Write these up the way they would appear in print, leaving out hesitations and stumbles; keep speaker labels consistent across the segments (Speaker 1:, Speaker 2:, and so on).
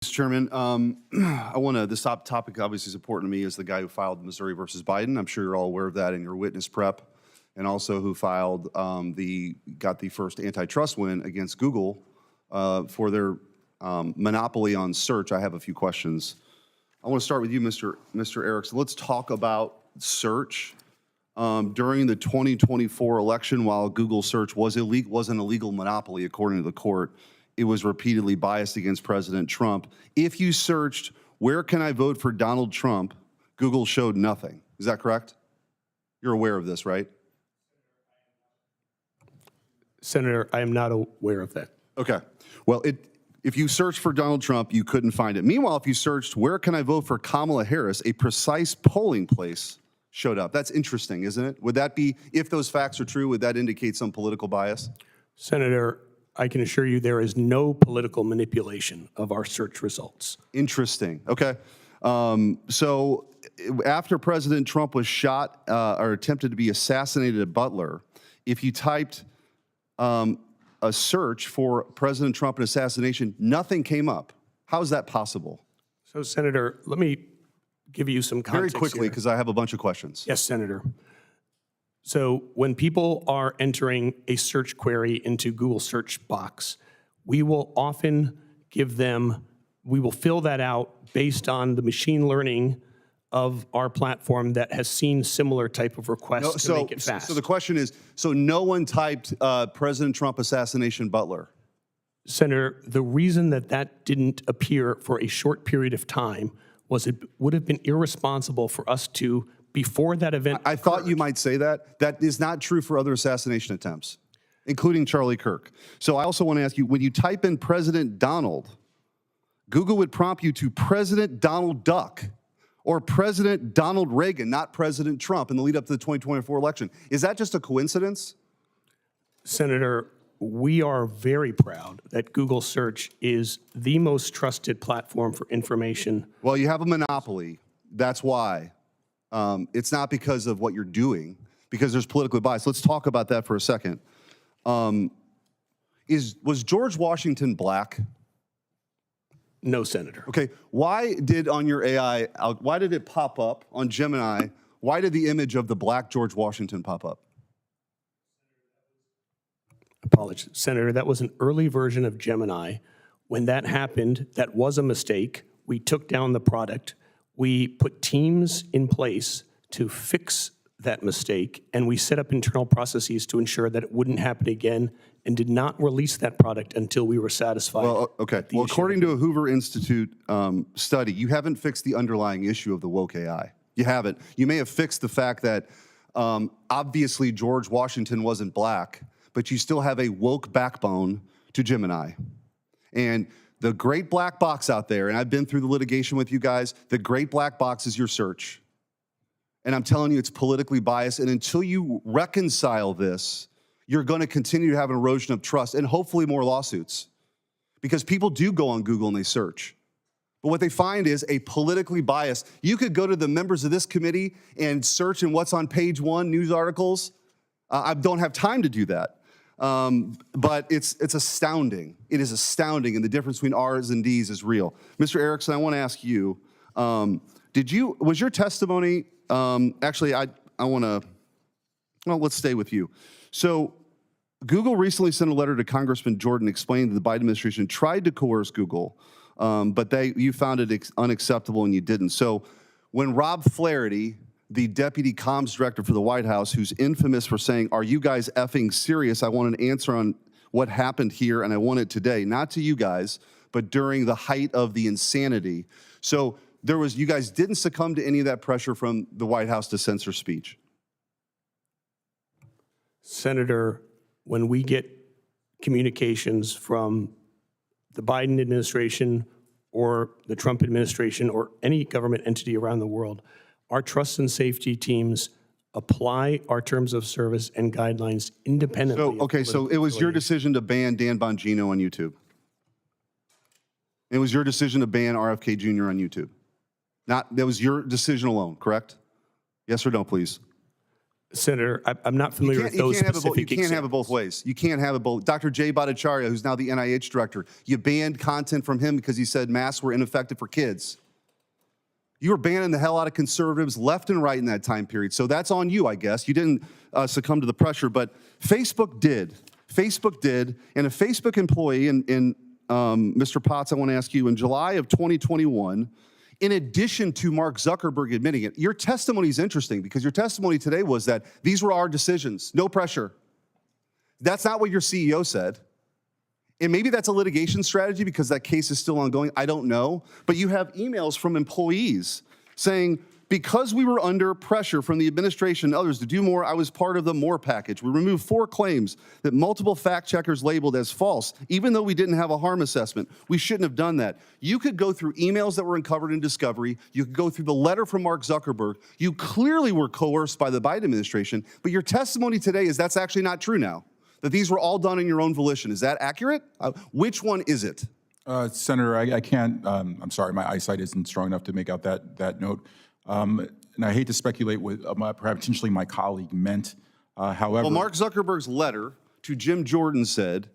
Speaker 1: Mr. Chairman, this topic obviously is important to me as the guy who filed Missouri versus Biden. I'm sure you're all aware of that in your witness prep, and also who filed got the first antitrust win against Google for their monopoly on search. I have a few questions. I want to start with you, Mr. Erickson. Let's talk about search. During the 2024 election, while Google search was an illegal monopoly, according to the court, it was repeatedly biased against President Trump. If you searched, where can I vote for Donald Trump, Google showed nothing. Is that correct? You're aware of this, right?
Speaker 2: Senator, I am not aware of that.
Speaker 1: Okay. Well, if you searched for Donald Trump, you couldn't find it. Meanwhile, if you searched, where can I vote for Kamala Harris, a precise polling place showed up. That's interesting, isn't it? Would that be, if those facts are true, would that indicate some political bias?
Speaker 2: Senator, I can assure you there is no political manipulation of our search results.
Speaker 1: Interesting. Okay. So after President Trump was shot or attempted to be assassinated at Butler, if you typed a search for President Trump and assassination, nothing came up. How is that possible?
Speaker 2: So, Senator, let me give you some context
Speaker 1: very quickly, because I have a bunch of questions.
Speaker 2: Yes, Senator. So when people are entering a search query into Google search box, we will often we will fill that out based on the machine learning of our platform that has seen similar type of requests to make it fast.
Speaker 1: So the question is, so no one typed President Trump assassination Butler?
Speaker 2: Senator, the reason that didn't appear for a short period of time was it would have been irresponsible for us to, before that event
Speaker 1: I thought you might say that. That is not true for other assassination attempts, including Charlie Kirk. So I also want to ask you, when you type in President Donald, Google would prompt you to President Donald Duck or President Donald Reagan, not President Trump, in the lead up to the 2024 election. Is that just a coincidence?
Speaker 2: Senator, we are very proud that Google Search is the most trusted platform for information.
Speaker 1: Well, you have a monopoly. That's why. It's not because of what you're doing, because there's political bias. Let's talk about that for a second. Was George Washington black?
Speaker 2: No, Senator.
Speaker 1: Okay. Why did on your AI, why did it pop up on Gemini? Why did the image of the black George Washington pop up?
Speaker 2: Apologies, Senator, that was an early version of Gemini. When that happened, that was a mistake. We took down the product. We put teams in place to fix that mistake, and we set up internal processes to ensure that it wouldn't happen again, and did not release that product until we were satisfied.
Speaker 1: Well, okay. Well, according to a Hoover Institute study, you haven't fixed the underlying issue of the woke AI. You haven't. You may have fixed the fact that obviously George Washington wasn't black, but you still have a woke backbone to Gemini. And the great black box out there, and I've been through the litigation with you guys, the great black box is your search. And I'm telling you, it's politically biased. And until you reconcile this, you're going to continue to have an erosion of trust and hopefully more lawsuits. Because people do go on Google and they search. But what they find is a politically biased. You could go to the members of this committee and search in what's on page one, news articles. I don't have time to do that. But it's astounding. It is astounding, and the difference between R's and D's is real. Mr. Erickson, I want to ask you, was your testimony, actually, let's stay with you. So Google recently sent a letter to Congressman Jordan explaining that the Biden administration tried to coerce Google, but you found it unacceptable and you didn't. So when Rob Flaherty, the deputy comms director for the White House, who's infamous for saying, "Are you guys effing serious?" I want an answer on what happened here, and I want it today, not to you guys, but during the height of the insanity. So you guys didn't succumb to any of that pressure from the White House to censor speech.
Speaker 2: Senator, when we get communications from the Biden administration or the Trump administration or any government entity around the world, our trust and safety teams apply our terms of service and guidelines independently.
Speaker 1: So it was your decision to ban Dan Bongino on YouTube. It was your decision to ban RFK Jr. on YouTube. That was your decision alone, correct? Yes or no, please?
Speaker 2: Senator, I'm not familiar with those specific
Speaker 1: You can't have it both ways. You can't have it both. Dr. Jay Bhattacharya, who's now the NIH director, you banned content from him because he said masks were ineffective for kids. You were banning the hell out of conservatives left and right in that time period. So that's on you, I guess. You didn't succumb to the pressure, but Facebook did. Facebook did, and a Facebook employee, Mr. Potts, I want to ask you, in July of 2021, in addition to Mark Zuckerberg admitting it, your testimony is interesting because your testimony today was that these were our decisions, no pressure. That's not what your CEO said. And maybe that's a litigation strategy because that case is still ongoing. I don't know. But you have emails from employees saying, because we were under pressure from the administration and others to do more, I was part of the MORE package. We removed 4 claims that multiple fact checkers labeled as false, even though we didn't have a harm assessment. We shouldn't have done that. You could go through emails that were uncovered in discovery. You could go through the letter from Mark Zuckerberg. You clearly were coerced by the Biden administration, but your testimony today is that's actually not true now, that these were all done in your own volition. Is that accurate? Which one is it?
Speaker 3: Senator, I can't, I'm sorry, my eyesight isn't strong enough to make out that note. And I hate to speculate what perhaps potentially my colleague meant. However,
Speaker 1: well, Mark Zuckerberg's letter to Jim Jordan said,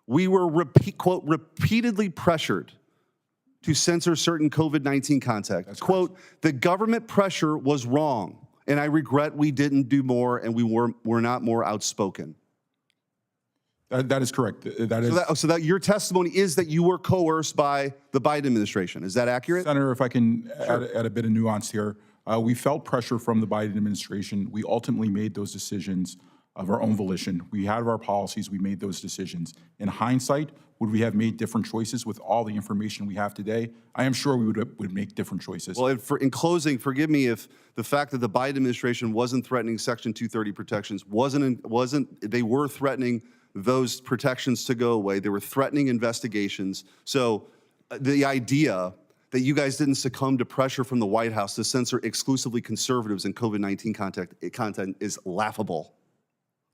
Speaker 1: we were, quote, repeatedly pressured to censor certain COVID-19 content. Quote, the government pressure was wrong, and I regret we didn't do more and we were not more outspoken.
Speaker 3: That is correct. That is
Speaker 1: so that your testimony is that you were coerced by the Biden administration. Is that accurate?
Speaker 3: Senator, if I can add a bit of nuance here, we felt pressure from the Biden administration. We ultimately made those decisions of our own volition. We had our policies. We made those decisions. In hindsight, would we have made different choices with all the information we have today? I am sure we would make different choices.
Speaker 1: Well, in closing, forgive me if the fact that the Biden administration wasn't threatening Section 230 protections they were threatening those protections to go away. They were threatening investigations. So the idea that you guys didn't succumb to pressure from the White House to censor exclusively conservatives and COVID-19 content is laughable.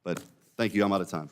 Speaker 1: But thank you, I'm out of time.